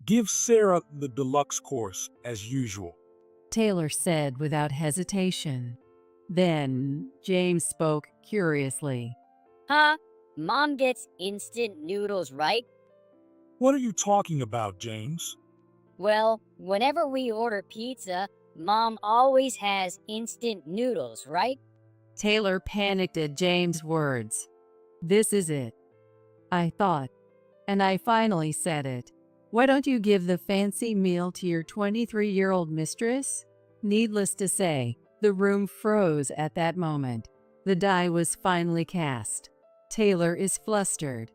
Give Sarah the deluxe course as usual. Taylor said without hesitation. Then James spoke curiously. Huh? Mom gets instant noodles, right? What are you talking about, James? Well, whenever we order pizza, Mom always has instant noodles, right? Taylor panicked at James' words. This is it, I thought. And I finally said it. Why don't you give the fancy meal to your 23-year-old mistress? Needless to say, the room froze at that moment. The die was finally cast. Taylor is flustered.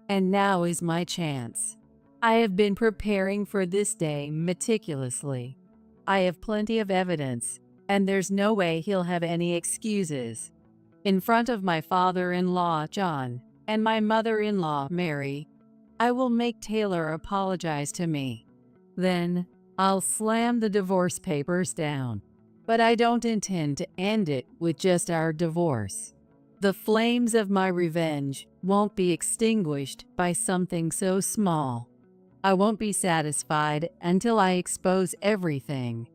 And now is my chance. I have been preparing for this day meticulously. I have plenty of evidence, and there's no way he'll have any excuses. In front of my father-in-law, John, and my mother-in-law, Mary, I will make Taylor apologize to me. Then, I'll slam the divorce papers down. But I don't intend to end it with just our divorce. The flames of my revenge won't be extinguished by something so small. I won't be satisfied until I expose everything.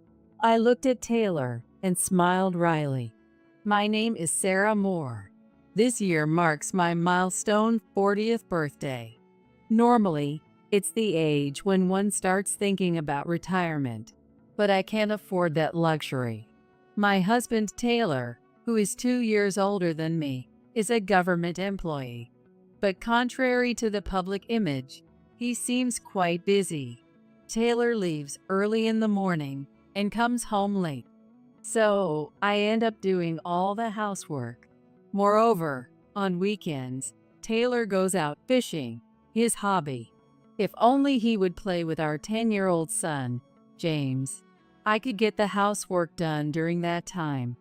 I looked at Taylor and smiled wryly. My name is Sarah Moore. This year marks my milestone 40th birthday. Normally, it's the age when one starts thinking about retirement, but I can't afford that luxury. My husband, Taylor, who is 2 years older than me, is a government employee. But contrary to the public image, he seems quite busy. Taylor leaves early in the morning and comes home late. So I end up doing all the housework. Moreover, on weekends, Taylor goes out fishing, his hobby. If only he would play with our 10-year-old son, James. I could get the housework done during that time,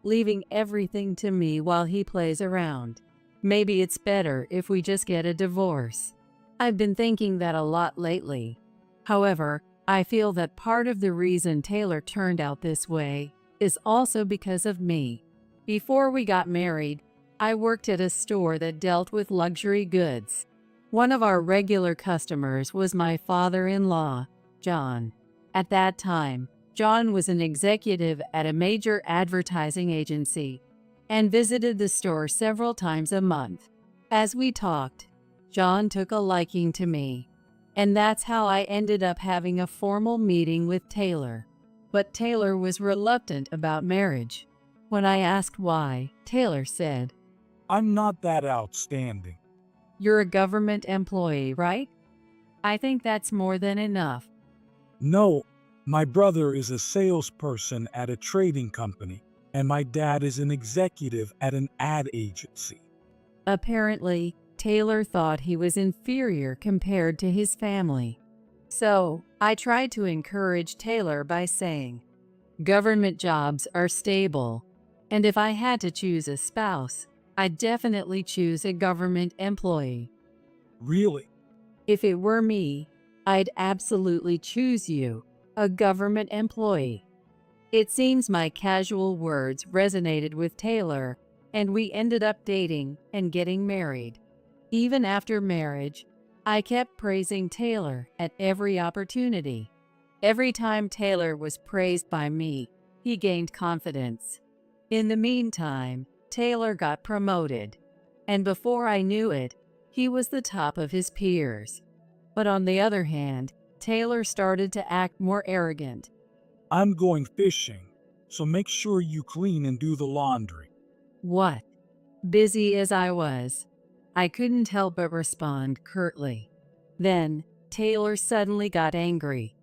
leaving everything to me while he plays around. Maybe it's better if we just get a divorce. I've been thinking that a lot lately. However, I feel that part of the reason Taylor turned out this way is also because of me. Before we got married, I worked at a store that dealt with luxury goods. One of our regular customers was my father-in-law, John. At that time, John was an executive at a major advertising agency and visited the store several times a month. As we talked, John took a liking to me, and that's how I ended up having a formal meeting with Taylor. But Taylor was reluctant about marriage. When I asked why, Taylor said, I'm not that outstanding. "You're a government employee, right? I think that's more than enough." No, my brother is a salesperson at a trading company, and my dad is an executive at an ad agency. Apparently, Taylor thought he was inferior compared to his family. So, I tried to encourage Taylor by saying, government jobs are stable, and if I had to choose a spouse, I'd definitely choose a government employee. Really? If it were me, I'd absolutely choose you, a government employee. It seems my casual words resonated with Taylor, and we ended up dating and getting married. Even after marriage, I kept praising Taylor at every opportunity. Every time Taylor was praised by me, he gained confidence. In the meantime, Taylor got promoted, and before I knew it, he was the top of his peers. But on the other hand, Taylor started to act more arrogant. I'm going fishing, so make sure you clean and do the laundry. What? Busy as I was, I couldn't help but respond curtly. Then, Taylor suddenly got angry.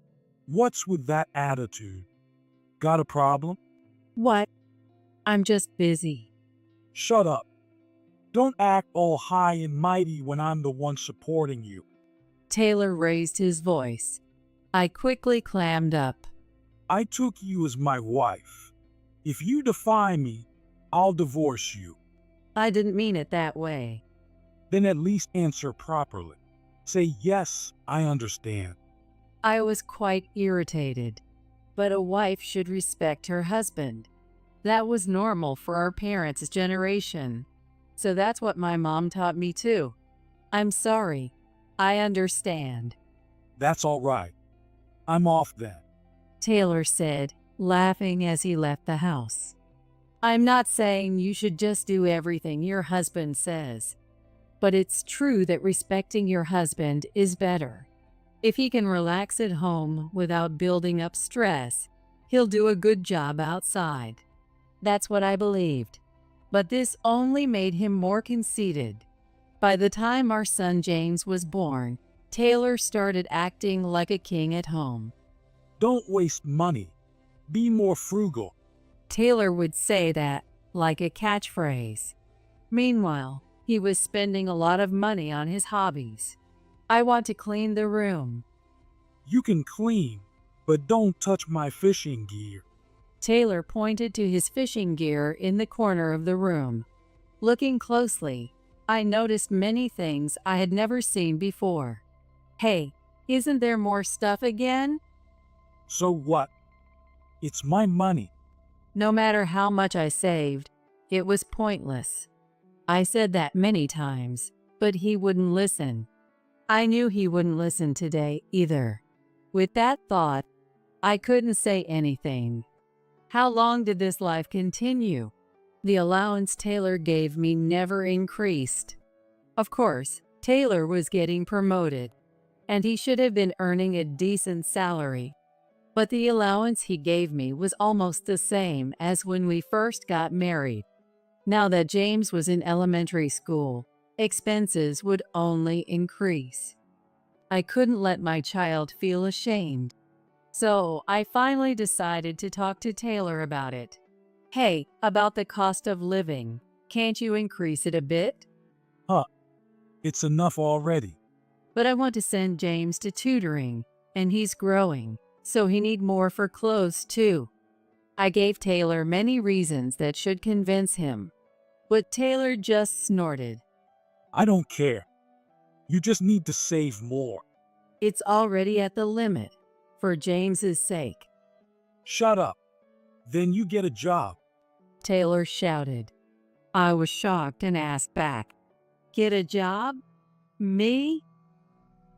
What's with that attitude? Got a problem? What? I'm just busy. Shut up. Don't act all high and mighty when I'm the one supporting you. Taylor raised his voice. I quickly clammed up. I took you as my wife. If you defy me, I'll divorce you. I didn't mean it that way. Then at least answer properly. Say, yes, I understand. I was quite irritated. But a wife should respect her husband. That was normal for our parents' generation. So that's what my mom taught me too. I'm sorry. I understand. That's all right. I'm off then. Taylor said, laughing as he left the house. I'm not saying you should just do everything your husband says, but it's true that respecting your husband is better. If he can relax at home without building up stress, he'll do a good job outside. That's what I believed. But this only made him more conceited. By the time our son James was born, Taylor started acting like a king at home. Don't waste money. Be more frugal. Taylor would say that like a catchphrase. Meanwhile, he was spending a lot of money on his hobbies. I want to clean the room. You can clean, but don't touch my fishing gear. Taylor pointed to his fishing gear in the corner of the room. Looking closely, I noticed many things I had never seen before. Hey, isn't there more stuff again? So what? It's my money. No matter how much I saved, it was pointless. I said that many times, but he wouldn't listen. I knew he wouldn't listen today either. With that thought, I couldn't say anything. How long did this life continue? The allowance Taylor gave me never increased. Of course, Taylor was getting promoted, and he should have been earning a decent salary. But the allowance he gave me was almost the same as when we first got married. Now that James was in elementary school, expenses would only increase. I couldn't let my child feel ashamed. So I finally decided to talk to Taylor about it. Hey, about the cost of living, can't you increase it a bit? It's enough already. But I want to send James to tutoring, and he's growing, so he need more for clothes too. I gave Taylor many reasons that should convince him, but Taylor just snorted. I don't care. You just need to save more. It's already at the limit, for James's sake. Shut up. Then you get a job. Taylor shouted. I was shocked and asked back, get a job? Me?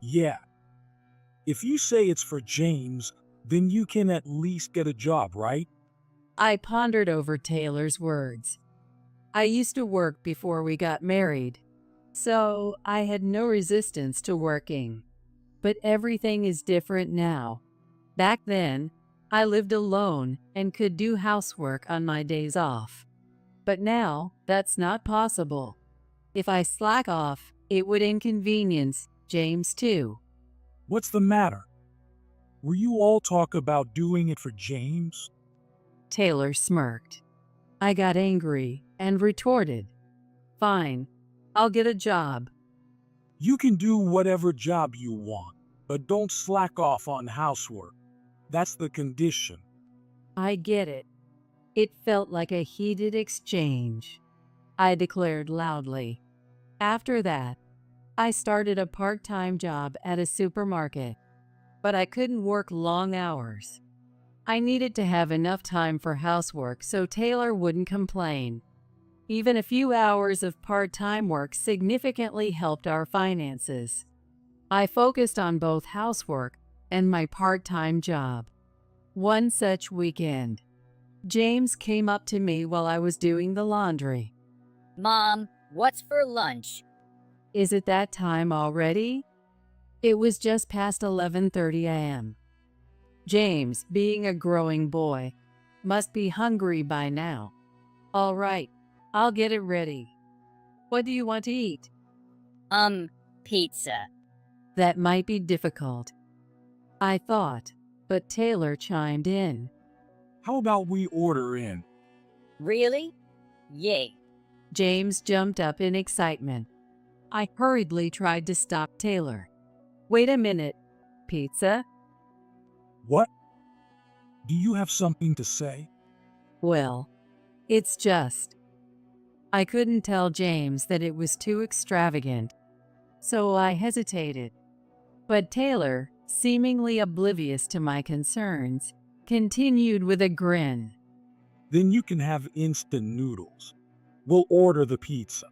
Yeah. If you say it's for James, then you can at least get a job, right? I pondered over Taylor's words. I used to work before we got married, so I had no resistance to working. But everything is different now. Back then, I lived alone and could do housework on my days off. But now, that's not possible. If I slack off, it would inconvenience James too. What's the matter? Were you all talk about doing it for James? Taylor smirked. I got angry and retorted, fine, I'll get a job. You can do whatever job you want, but don't slack off on housework. That's the condition. I get it. It felt like a heated exchange. I declared loudly. After that, I started a part-time job at a supermarket, but I couldn't work long hours. I needed to have enough time for housework so Taylor wouldn't complain. Even a few hours of part-time work significantly helped our finances. I focused on both housework and my part-time job. One such weekend, James came up to me while I was doing the laundry. Mom, what's for lunch? Is it that time already? It was just past 11:30 a.m. James, being a growing boy, must be hungry by now. All right, I'll get it ready. What do you want to eat? Pizza. That might be difficult, I thought, but Taylor chimed in. How about we order in? Really? Yay. James jumped up in excitement. I hurriedly tried to stop Taylor. Wait a minute. Pizza? What? Do you have something to say? Well, it's just. I couldn't tell James that it was too extravagant, so I hesitated. But Taylor, seemingly oblivious to my concerns, continued with a grin. Then you can have instant noodles. We'll order the pizza.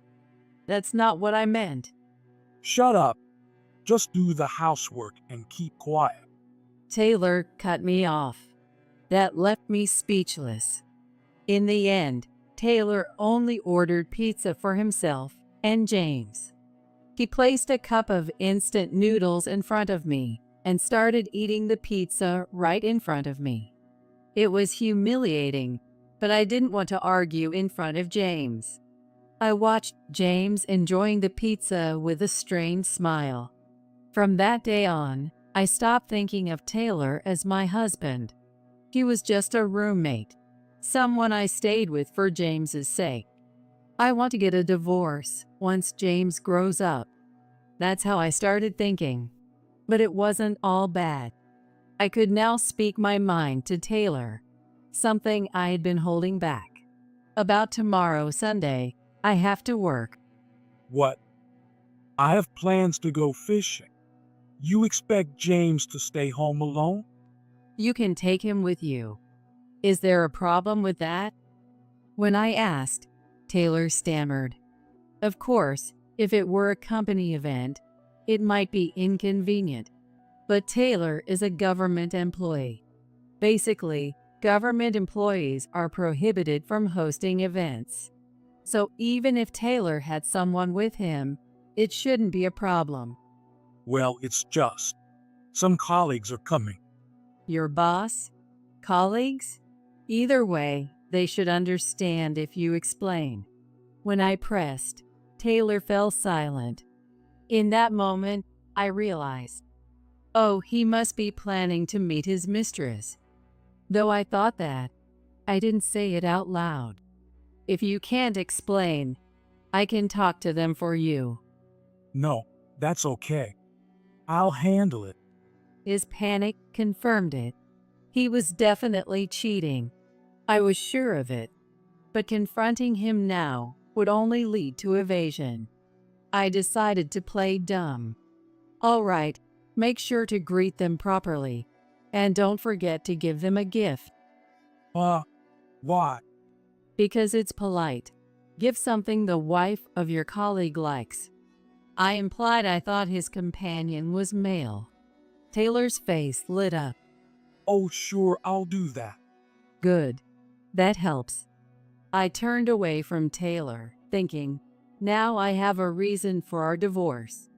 That's not what I meant. Shut up. Just do the housework and keep quiet. Taylor cut me off. That left me speechless. In the end, Taylor only ordered pizza for himself and James. He placed a cup of instant noodles in front of me and started eating the pizza right in front of me. It was humiliating, but I didn't want to argue in front of James. I watched James enjoying the pizza with a strained smile. From that day on, I stopped thinking of Taylor as my husband. He was just a roommate, someone I stayed with for James's sake. I want to get a divorce once James grows up. That's how I started thinking. But it wasn't all bad. I could now speak my mind to Taylor, something I had been holding back. About tomorrow, Sunday, I have to work. What? I have plans to go fishing. You expect James to stay home alone? You can take him with you. Is there a problem with that? When I asked, Taylor stammered. Of course, if it were a company event, it might be inconvenient. But Taylor is a government employee. Basically, government employees are prohibited from hosting events. So even if Taylor had someone with him, it shouldn't be a problem. Well, it's just. Some colleagues are coming. Your boss? Colleagues? Either way, they should understand if you explain. When I pressed, Taylor fell silent. In that moment, I realized, oh, he must be planning to meet his mistress. Though I thought that, I didn't say it out loud. If you can't explain, I can talk to them for you. No, that's okay. I'll handle it. His panic confirmed it. He was definitely cheating. I was sure of it. But confronting him now would only lead to evasion. I decided to play dumb. All right, make sure to greet them properly. And don't forget to give them a gift. Why? Because it's polite. Give something the wife of your colleague likes. I implied I thought his companion was male. Taylor's face lit up. Oh, sure, I'll do that. Good. That helps. I turned away from Taylor, thinking, now I have a reason for our divorce.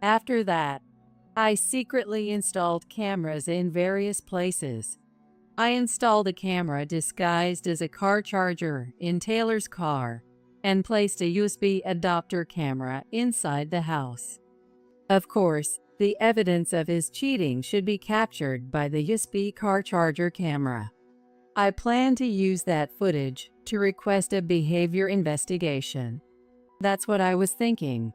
After that, I secretly installed cameras in various places. I installed a camera disguised as a car charger in Taylor's car and placed a USB adapter camera inside the house. Of course, the evidence of his cheating should be captured by the USB car charger camera. I plan to use that footage to request a behavior investigation. That's what I was thinking.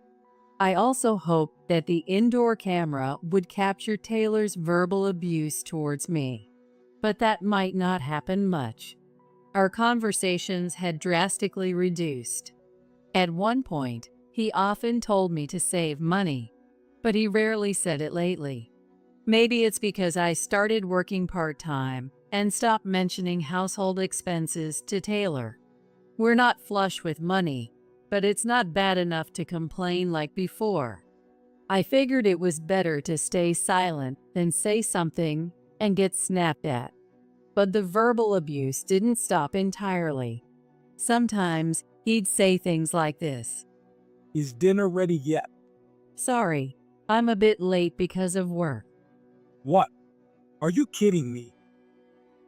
I also hoped that the indoor camera would capture Taylor's verbal abuse towards me. But that might not happen much. Our conversations had drastically reduced. At one point, he often told me to save money, but he rarely said it lately. Maybe it's because I started working part-time and stopped mentioning household expenses to Taylor. We're not flush with money, but it's not bad enough to complain like before. I figured it was better to stay silent than say something and get snapped at. But the verbal abuse didn't stop entirely. Sometimes he'd say things like this. Is dinner ready yet? Sorry, I'm a bit late because of work. What? Are you kidding me?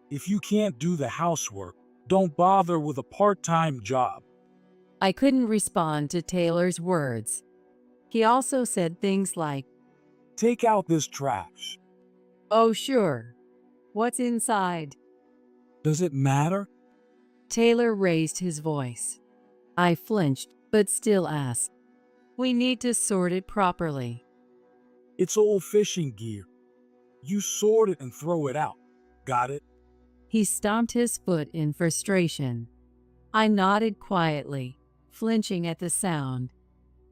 If you can't do the housework, don't bother with a part-time job. I couldn't respond to Taylor's words. He also said things like, Take out this trash. oh sure. What's inside? Does it matter? Taylor raised his voice. I flinched, but still asked. We need to sort it properly. It's old fishing gear. You sort it and throw it out. Got it? He stomped his foot in frustration. I nodded quietly, flinching at the sound.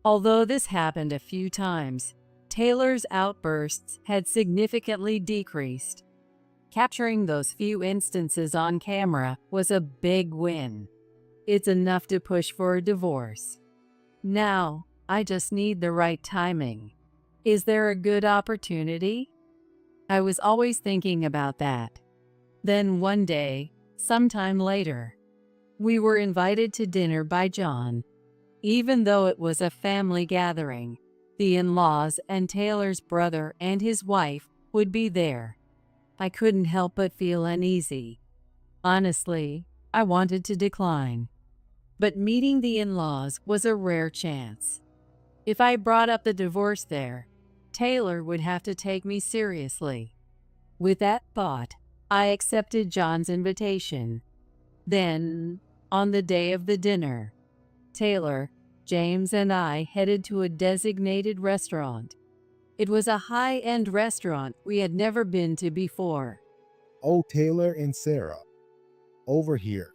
Although this happened a few times, Taylor's outbursts had significantly decreased. Capturing those few instances on camera was a big win. It's enough to push for a divorce. Now, I just need the right timing. Is there a good opportunity? I was always thinking about that. Then one day, sometime later, we were invited to dinner by John. Even though it was a family gathering, the in-laws and Taylor's brother and his wife would be there. I couldn't help but feel uneasy. Honestly, I wanted to decline. But meeting the in-laws was a rare chance. If I brought up the divorce there, Taylor would have to take me seriously. With that thought, I accepted John's invitation. Then, on the day of the dinner, Taylor, James, and I headed to a designated restaurant. It was a high-end restaurant we had never been to before. Oh, Taylor and Sarah, over here.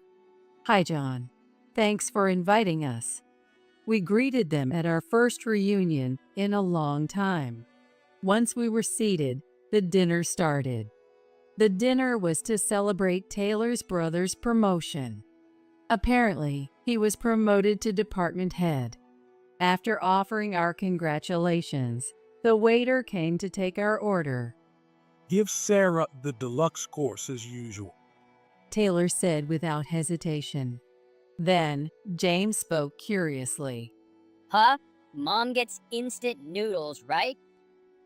Hi, John. Thanks for inviting us. We greeted them at our first reunion in a long time. Once we were seated, the dinner started. The dinner was to celebrate Taylor's brother's promotion. Apparently, he was promoted to department head. After offering our congratulations, the waiter came to take our order. Give Sarah the deluxe course as usual. Taylor said without hesitation. Then, James spoke curiously. Huh? Mom gets instant noodles, right?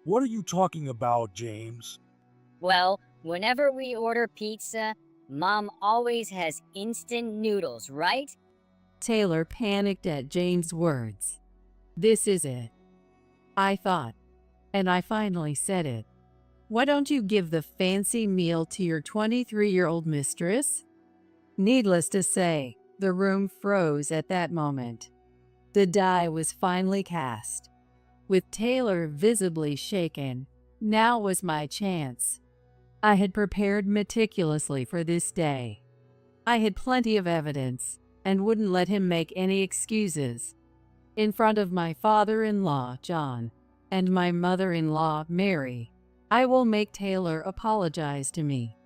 What are you talking about, James? Well, whenever we order pizza, Mom always has instant noodles, right? Taylor panicked at James' words. This is it, I thought, and I finally said it. Why don't you give the fancy meal to your 23-year-old mistress? Needless to say, the room froze at that moment. The die was finally cast. With Taylor visibly shaken, now was my chance. I had prepared meticulously for this day. I had plenty of evidence and wouldn't let him make any excuses. In front of my father-in-law, John, and my mother-in-law, Mary, I will make Taylor apologize to me.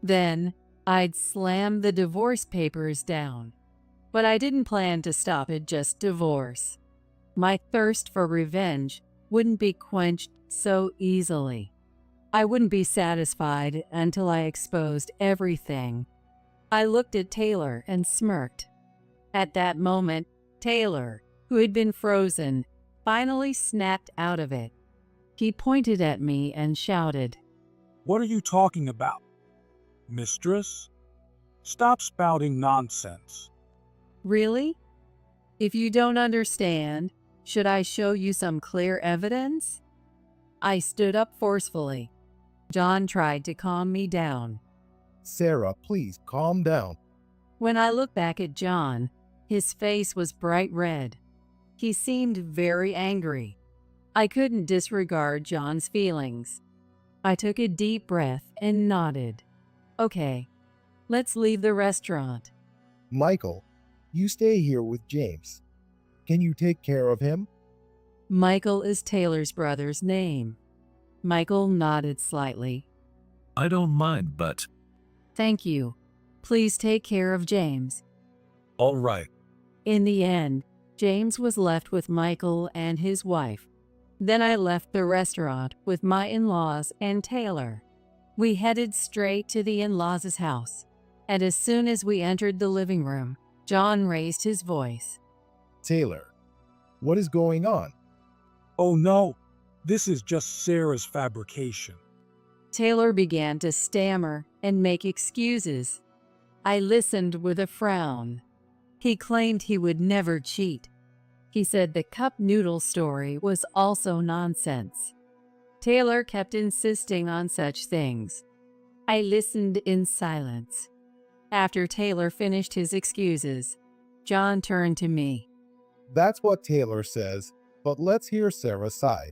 Then I'd slam the divorce papers down. But I didn't plan to stop at just divorce. My thirst for revenge wouldn't be quenched so easily. I wouldn't be satisfied until I exposed everything. I looked at Taylor and smirked. At that moment, Taylor, who had been frozen, finally snapped out of it. He pointed at me and shouted, What are you talking about? Mistress? Stop spouting nonsense. Really? If you don't understand, should I show you some clear evidence? I stood up forcefully. John tried to calm me down. Sarah, please calm down. When I looked back at John, his face was bright red. He seemed very angry. I couldn't disregard John's feelings. I took a deep breath and nodded. Okay, let's leave the restaurant. Michael, you stay here with James. Can you take care of him? Michael is Taylor's brother's name. Michael nodded slightly. I don't mind, but Thank you. Please take care of James. all right. In the end, James was left with Michael and his wife. Then I left the restaurant with my in-laws and Taylor. We headed straight to the in-laws' house, and as soon as we entered the living room, John raised his voice. Taylor, what is going on? Oh no, this is just Sarah's fabrication. Taylor began to stammer and make excuses. I listened with a frown. He claimed he would never cheat. He said the cup noodle story was also nonsense. Taylor kept insisting on such things. I listened in silence. After Taylor finished his excuses, John turned to me. That's what Taylor says, but let's hear Sarah's side.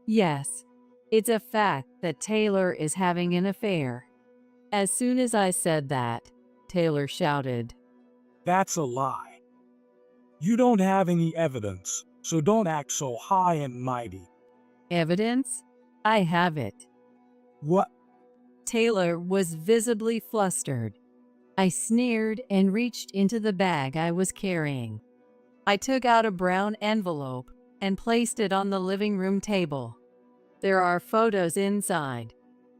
Yes, it's a fact that Taylor is having an affair. As soon as I said that, Taylor shouted, That's a lie. You don't have any evidence, so don't act so high and mighty. Evidence? I have it. What? Taylor was visibly flustered. I sneered and reached into the bag I was carrying. I took out a brown envelope and placed it on the living room table. There are photos inside.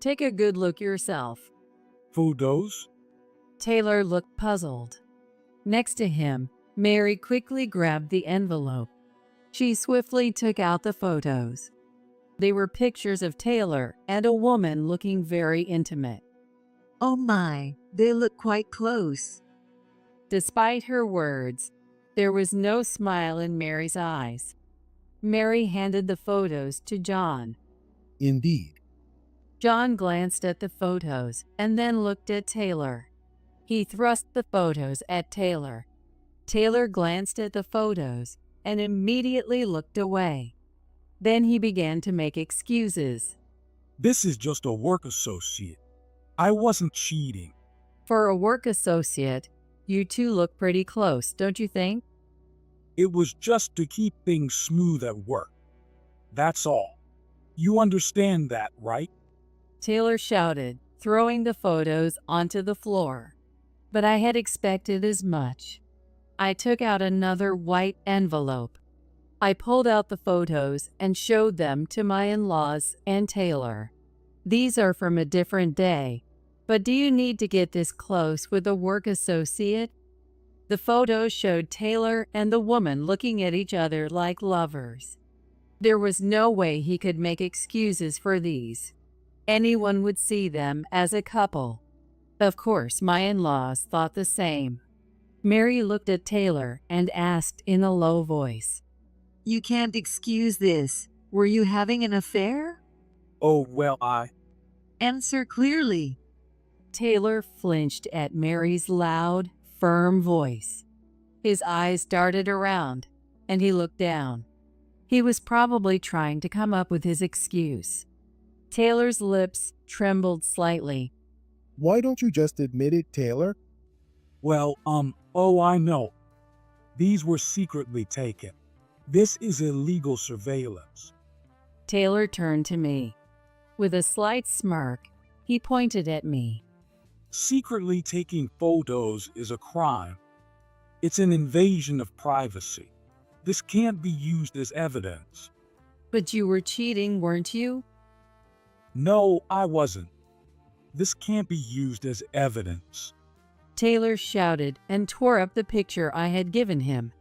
Take a good look yourself. Photos? Taylor looked puzzled. Next to him, Mary quickly grabbed the envelope. She swiftly took out the photos. They were pictures of Taylor and a woman looking very intimate. Oh my, they look quite close. Despite her words, there was no smile in Mary's eyes. Mary handed the photos to John. Indeed. John glanced at the photos and then looked at Taylor. He thrust the photos at Taylor. Taylor glanced at the photos and immediately looked away. Then he began to make excuses. This is just a work associate. I wasn't cheating. For a work associate, you two look pretty close, don't you think? It was just to keep things smooth at work. That's all. You understand that, right? Taylor shouted, throwing the photos onto the floor. But I had expected as much. I took out another white envelope. I pulled out the photos and showed them to my in-laws and Taylor. These are from a different day, but do you need to get this close with a work associate? The photos showed Taylor and the woman looking at each other like lovers. There was no way he could make excuses for these. Anyone would see them as a couple. Of course, my in-laws thought the same. Mary looked at Taylor and asked in a low voice, You can't excuse this. Were you having an affair? Oh, well, Answer clearly. Taylor flinched at Mary's loud, firm voice. His eyes darted around, and he looked down. He was probably trying to come up with his excuse. Taylor's lips trembled slightly. Why don't you just admit it, Taylor? Well, I know. These were secretly taken. This is illegal surveillance. Taylor turned to me. With a slight smirk, he pointed at me. Secretly taking photos is a crime. It's an invasion of privacy. This can't be used as evidence. But you were cheating, weren't you? No, I wasn't. This can't be used as evidence. Taylor shouted and tore up the picture I had given him.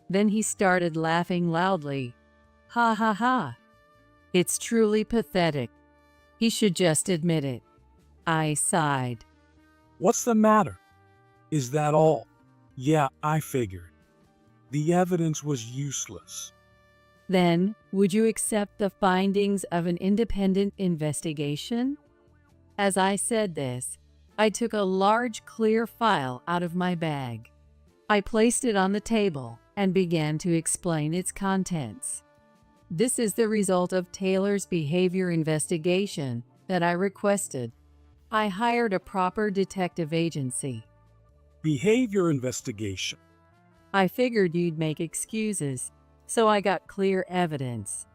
Then he started laughing loudly. Ha ha ha. It's truly pathetic. He should just admit it. I sighed. What's the matter? Is that all? Yeah, I figured. The evidence was useless. Then, would you accept the findings of an independent investigation? As I said this, I took a large clear file out of my bag. I placed it on the table and began to explain its contents. This is the result of Taylor's behavior investigation that I requested. I hired a proper detective agency. Behavior investigation. I figured you'd make excuses, so I got clear evidence.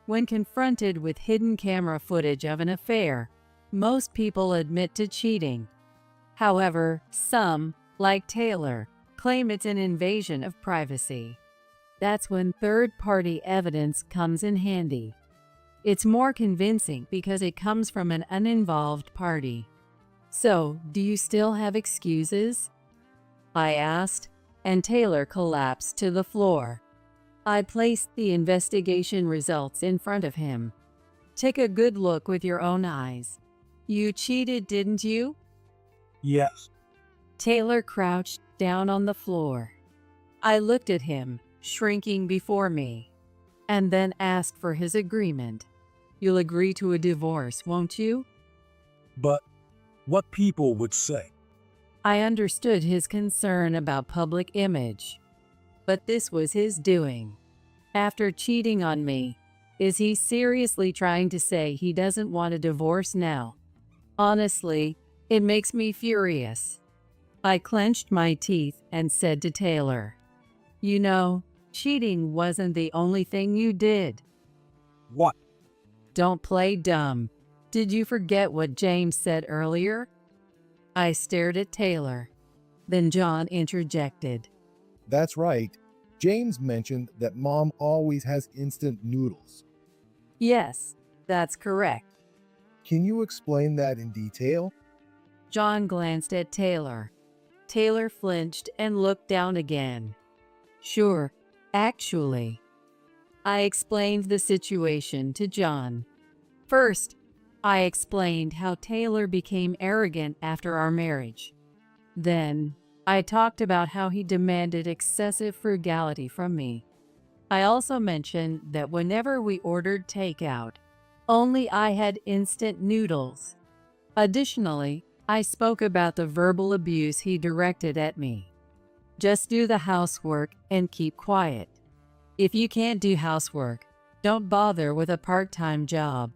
When confronted with hidden camera footage of an affair, most people admit to cheating. However, some, like Taylor, claim it's an invasion of privacy. That's when third-party evidence comes in handy. It's more convincing because it comes from an uninvolved party. So, do you still have excuses? I asked, and Taylor collapsed to the floor. I placed the investigation results in front of him. Take a good look with your own eyes. You cheated, didn't you? Yes. Taylor crouched down on the floor. I looked at him, shrinking before me, and then asked for his agreement. You'll agree to a divorce, won't you? But what people would say. I understood his concern about public image. But this was his doing. After cheating on me, is he seriously trying to say he doesn't want a divorce now? Honestly, it makes me furious. I clenched my teeth and said to Taylor, You know, cheating wasn't the only thing you did. What? Don't play dumb. Did you forget what James said earlier? I stared at Taylor. Then John interjected. That's right. James mentioned that Mom always has instant noodles. Yes, that's correct. Can you explain that in detail? John glanced at Taylor. Taylor flinched and looked down again. Sure, actually. I explained the situation to John. First, I explained how Taylor became arrogant after our marriage. Then, I talked about how he demanded excessive frugality from me. I also mentioned that whenever we ordered takeout, only I had instant noodles. Additionally, I spoke about the verbal abuse he directed at me. Just do the housework and keep quiet. If you can't do housework, don't bother with a part-time job.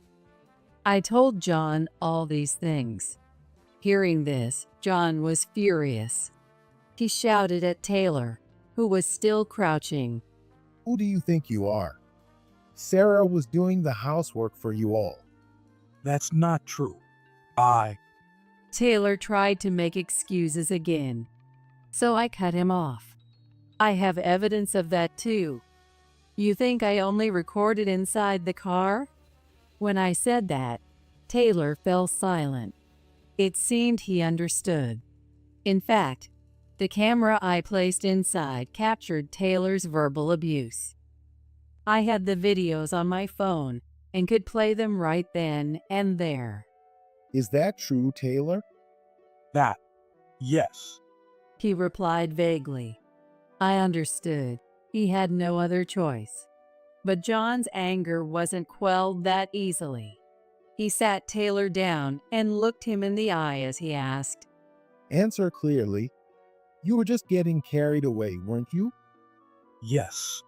I told John all these things. Hearing this, John was furious. He shouted at Taylor, who was still crouching. Who do you think you are? Sarah was doing the housework for you all. That's not true. Taylor tried to make excuses again, so I cut him off. I have evidence of that too. You think I only recorded inside the car? When I said that, Taylor fell silent. It seemed he understood. In fact, the camera I placed inside captured Taylor's verbal abuse. I had the videos on my phone and could play them right then and there. Is that true, Taylor? Yes. He replied vaguely. I understood. He had no other choice. But John's anger wasn't quelled that easily. He sat Taylor down and looked him in the eye as he asked, Answer clearly. You were just getting carried away, weren't you? Yes.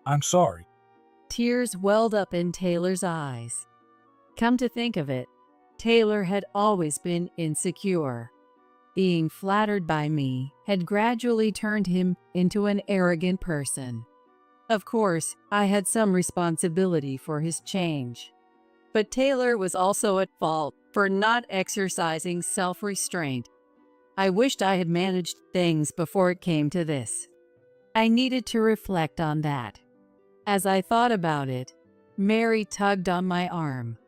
I'm sorry. Tears welled up in Taylor's eyes. Come to think of it, Taylor had always been insecure. Being flattered by me had gradually turned him into an arrogant person. Of course, I had some responsibility for his change. But Taylor was also at fault for not exercising self-restraint. I wished I had managed things before it came to this. I needed to reflect on that. As I thought about it, Mary tugged on my arm.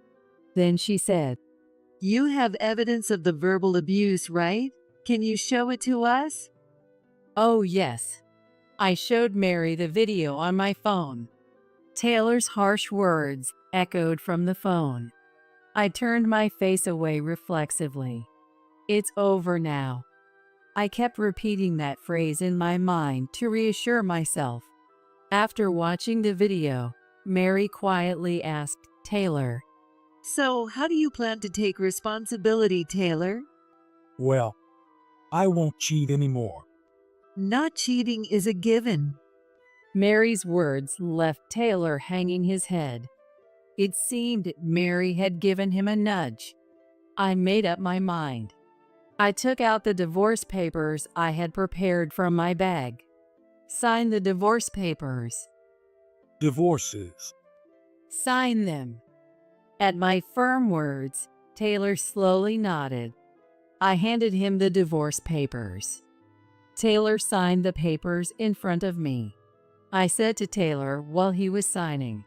Then she said, You have evidence of the verbal abuse, right? Can you show it to us? Oh yes. I showed Mary the video on my phone. Taylor's harsh words echoed from the phone. I turned my face away reflexively. It's over now. I kept repeating that phrase in my mind to reassure myself. After watching the video, Mary quietly asked Taylor, So, how do you plan to take responsibility, Taylor? Well, I won't cheat anymore. Not cheating is a given. Mary's words left Taylor hanging his head. It seemed Mary had given him a nudge. I made up my mind. I took out the divorce papers I had prepared from my bag. Sign the divorce papers. Divorces. Sign them. At my firm words, Taylor slowly nodded. I handed him the divorce papers. Taylor signed the papers in front of me. I said to Taylor while he was signing,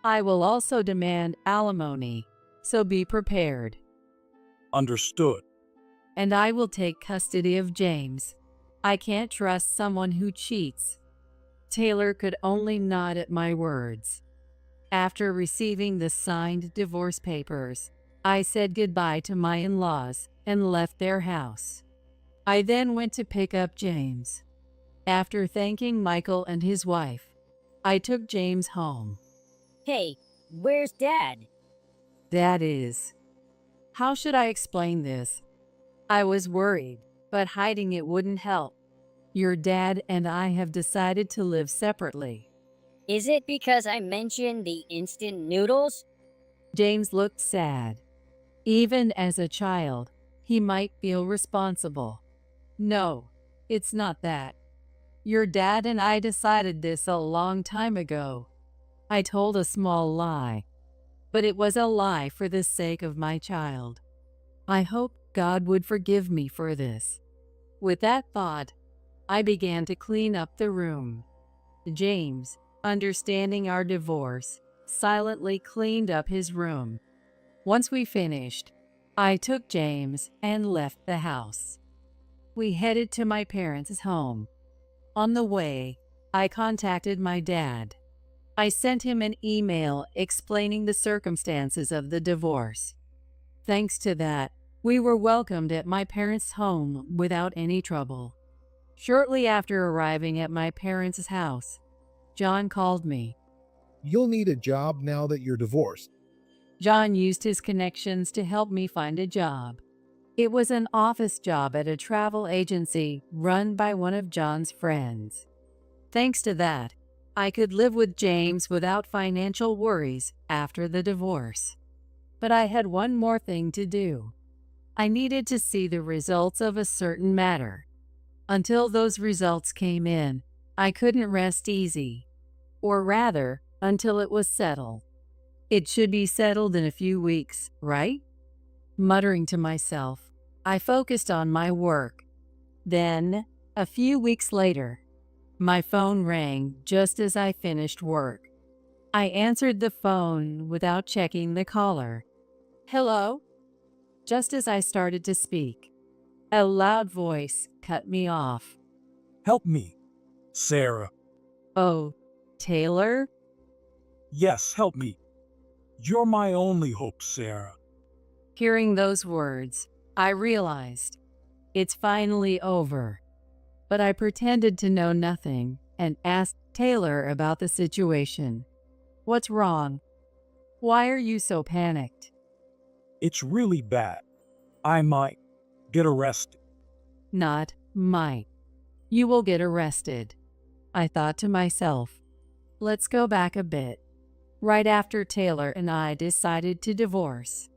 I will also demand alimony, so be prepared. Understood. And I will take custody of James. I can't trust someone who cheats. Taylor could only nod at my words. After receiving the signed divorce papers, I said goodbye to my in-laws and left their house. I then went to pick up James. After thanking Michael and his wife, I took James home. Hey, where's Dad? That is. How should I explain this? I was worried, but hiding it wouldn't help. Your dad and I have decided to live separately. Is it because I mentioned the instant noodles? James looked sad. Even as a child, he might feel responsible. No, it's not that. Your dad and I decided this a long time ago. I told a small lie, but it was a lie for the sake of my child. I hope God would forgive me for this. With that thought, I began to clean up the room. James, understanding our divorce, silently cleaned up his room. Once we finished, I took James and left the house. We headed to my parents' home. On the way, I contacted my dad. I sent him an email explaining the circumstances of the divorce. Thanks to that, we were welcomed at my parents' home without any trouble. Shortly after arriving at my parents' house, John called me. You'll need a job now that you're divorced. John used his connections to help me find a job. It was an office job at a travel agency run by one of John's friends. Thanks to that, I could live with James without financial worries after the divorce. But I had one more thing to do. I needed to see the results of a certain matter. Until those results came in, I couldn't rest easy. Or rather, until it was settled. It should be settled in a few weeks, right? Muttering to myself, I focused on my work. Then, a few weeks later, my phone rang just as I finished work. I answered the phone without checking the caller. Hello? Just as I started to speak, a loud voice cut me off. Help me, Sarah. Oh, Taylor? Yes, help me. You're my only hope, Sarah. Hearing those words, I realized it's finally over. But I pretended to know nothing and asked Taylor about the situation. What's wrong? Why are you so panicked? It's really bad. I might get arrested. Not might. You will get arrested. I thought to myself. Let's go back a bit. Right after Taylor and I decided to divorce,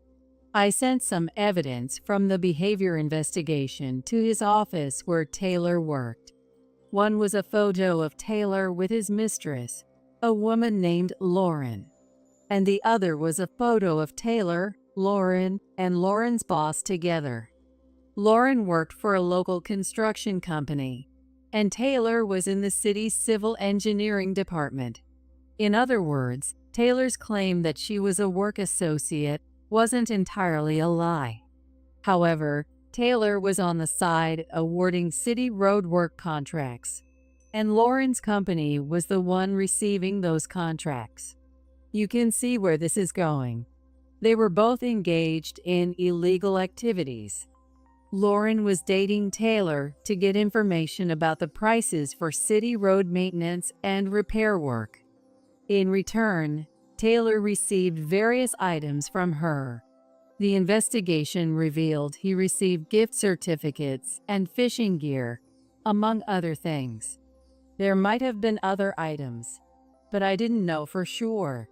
I sent some evidence from the behavior investigation to his office where Taylor worked. One was a photo of Taylor with his mistress, a woman named Lauren, and the other was a photo of Taylor, Lauren, and Lauren's boss together. Lauren worked for a local construction company, and Taylor was in the city's civil engineering department. In other words, Taylor's claim that she was a work associate wasn't entirely a lie. However, Taylor was on the side awarding city road work contracts, and Lauren's company was the one receiving those contracts. You can see where this is going. They were both engaged in illegal activities. Lauren was dating Taylor to get information about the prices for city road maintenance and repair work. In return, Taylor received various items from her. The investigation revealed he received gift certificates and fishing gear, among other things. There might have been other items, but I didn't know for sure.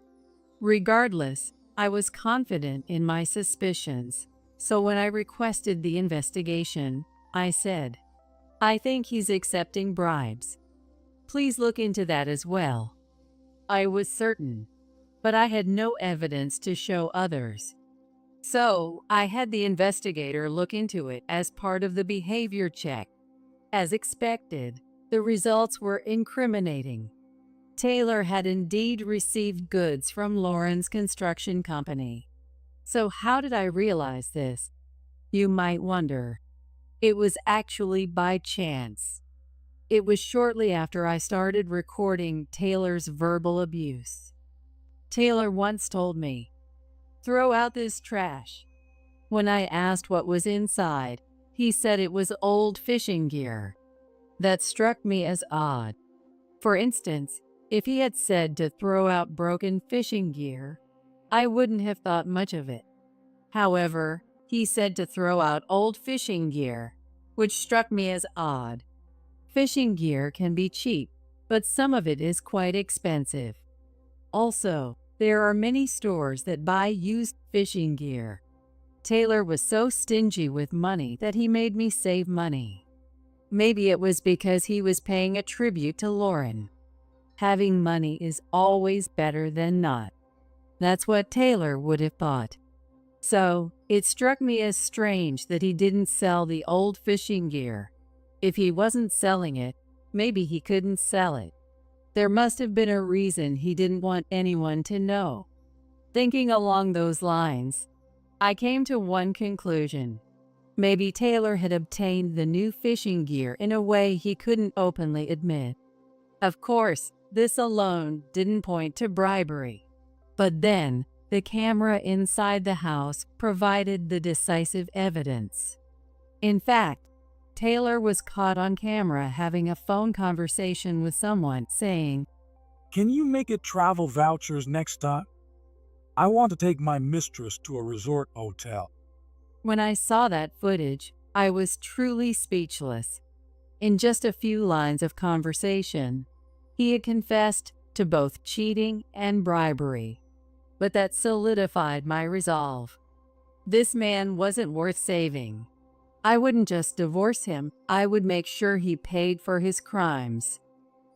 Regardless, I was confident in my suspicions, so when I requested the investigation, I said, I think he's accepting bribes. Please look into that as well. I was certain, but I had no evidence to show others. So I had the investigator look into it as part of the behavior check. As expected, the results were incriminating. Taylor had indeed received goods from Lauren's construction company. So how did I realize this? You might wonder. It was actually by chance. It was shortly after I started recording Taylor's verbal abuse. Taylor once told me, "Throw out this trash." When I asked what was inside, he said it was old fishing gear. That struck me as odd. For instance, if he had said to throw out broken fishing gear, I wouldn't have thought much of it. However, he said to throw out old fishing gear, which struck me as odd. Fishing gear can be cheap, but some of it is quite expensive. Also, there are many stores that buy used fishing gear. Taylor was so stingy with money that he made me save money. Maybe it was because he was paying a tribute to Lauren. Having money is always better than not. That's what Taylor would have thought. So, it struck me as strange that he didn't sell the old fishing gear. If he wasn't selling it, maybe he couldn't sell it. There must have been a reason he didn't want anyone to know. Thinking along those lines, I came to one conclusion. Maybe Taylor had obtained the new fishing gear in a way he couldn't openly admit. Of course, this alone didn't point to bribery. But then, the camera inside the house provided the decisive evidence. In fact, Taylor was caught on camera having a phone conversation with someone saying, Can you make it travel vouchers next time? I want to take my mistress to a resort hotel. When I saw that footage, I was truly speechless. In just a few lines of conversation, he had confessed to both cheating and bribery. But that solidified my resolve. This man wasn't worth saving. I wouldn't just divorce him, I would make sure he paid for his crimes.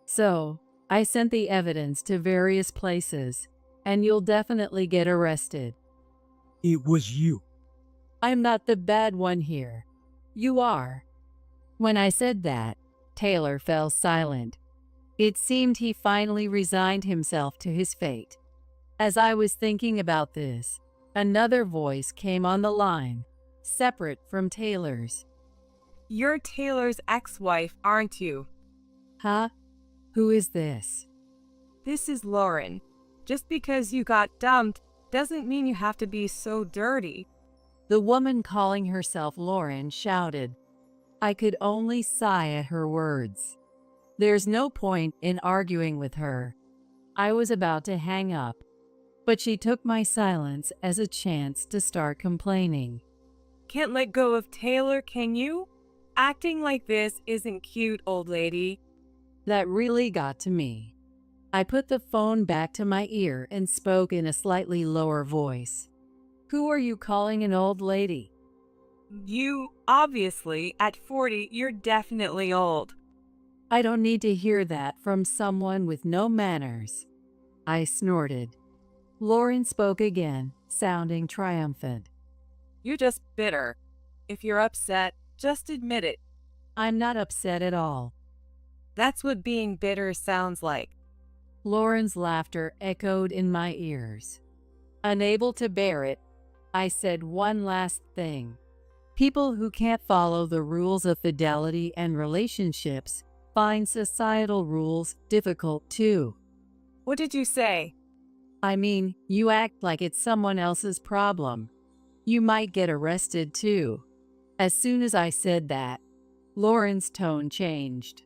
So, I sent the evidence to various places, and you'll definitely get arrested. It was you. I'm not the bad one here. You are. When I said that, Taylor fell silent. It seemed he finally resigned himself to his fate. As I was thinking about this, another voice came on the line, separate from Taylor's. You're Taylor's ex-wife, aren't you? Huh? Who is this? This is Lauren. Just because you got dumped doesn't mean you have to be so dirty. The woman calling herself Lauren shouted. I could only sigh at her words. There's no point in arguing with her. I was about to hang up, but she took my silence as a chance to start complaining. Can't let go of Taylor, can you? Acting like this isn't cute, old lady. That really got to me. I put the phone back to my ear and spoke in a slightly lower voice. Who are you calling an old lady? You, obviously, at 40, you're definitely old. I don't need to hear that from someone with no manners. I snorted. Lauren spoke again, sounding triumphant. You're just bitter. If you're upset, just admit it. I'm not upset at all. That's what being bitter sounds like. Lauren's laughter echoed in my ears. Unable to bear it, I said one last thing. People who can't follow the rules of fidelity and relationships find societal rules difficult too. What did you say? I mean, you act like it's someone else's problem. You might get arrested too. As soon as I said that, Lauren's tone changed.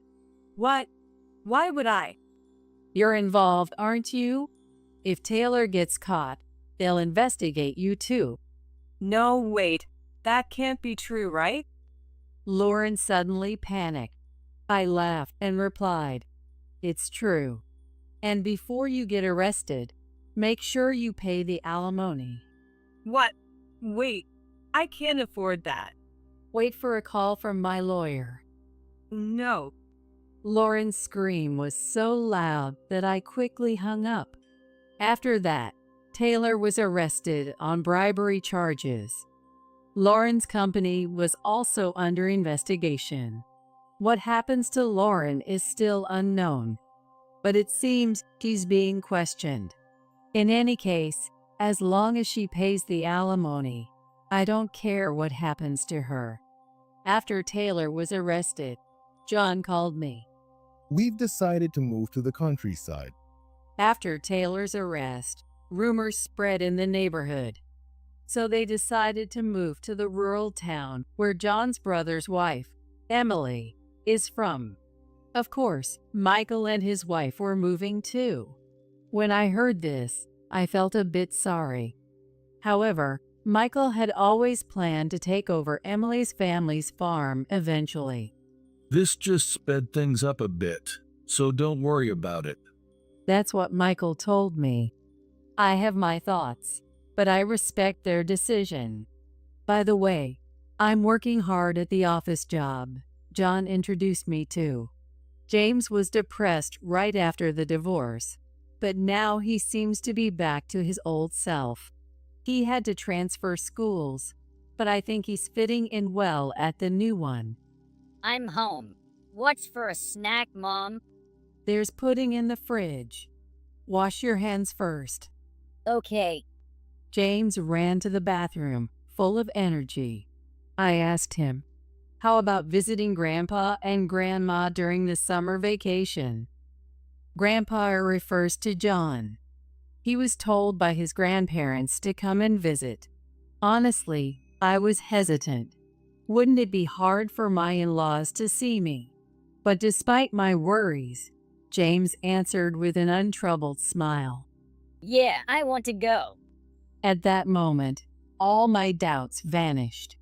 What? Why would I? You're involved, aren't you? If Taylor gets caught, they'll investigate you too. No, wait. That can't be true, right? Lauren suddenly panicked. I laughed and replied, It's true. And before you get arrested, make sure you pay the alimony. What? Wait, I can't afford that. Wait for a call from my lawyer. No. Lauren's scream was so loud that I quickly hung up. After that, Taylor was arrested on bribery charges. Lauren's company was also under investigation. What happens to Lauren is still unknown, but it seems she's being questioned. In any case, as long as she pays the alimony, I don't care what happens to her. After Taylor was arrested, John called me. We've decided to move to the countryside. After Taylor's arrest, rumors spread in the neighborhood. So they decided to move to the rural town where John's brother's wife, Emily, is from. Of course, Michael and his wife were moving too. When I heard this, I felt a bit sorry. However, Michael had always planned to take over Emily's family's farm eventually. This just sped things up a bit, so don't worry about it. That's what Michael told me. I have my thoughts, but I respect their decision. By the way, I'm working hard at the office job John introduced me to. James was depressed right after the divorce, but now he seems to be back to his old self. He had to transfer schools, but I think he's fitting in well at the new one. I'm home. What's for a snack, Mom? There's pudding in the fridge. Wash your hands first. Okay. James ran to the bathroom, full of energy. I asked him, "How about visiting Grandpa and Grandma during the summer vacation?" Grandpa refers to John. He was told by his grandparents to come and visit. Honestly, I was hesitant. Wouldn't it be hard for my in-laws to see me? But despite my worries, James answered with an untroubled smile. Yeah, I want to go. At that moment, all my doubts vanished.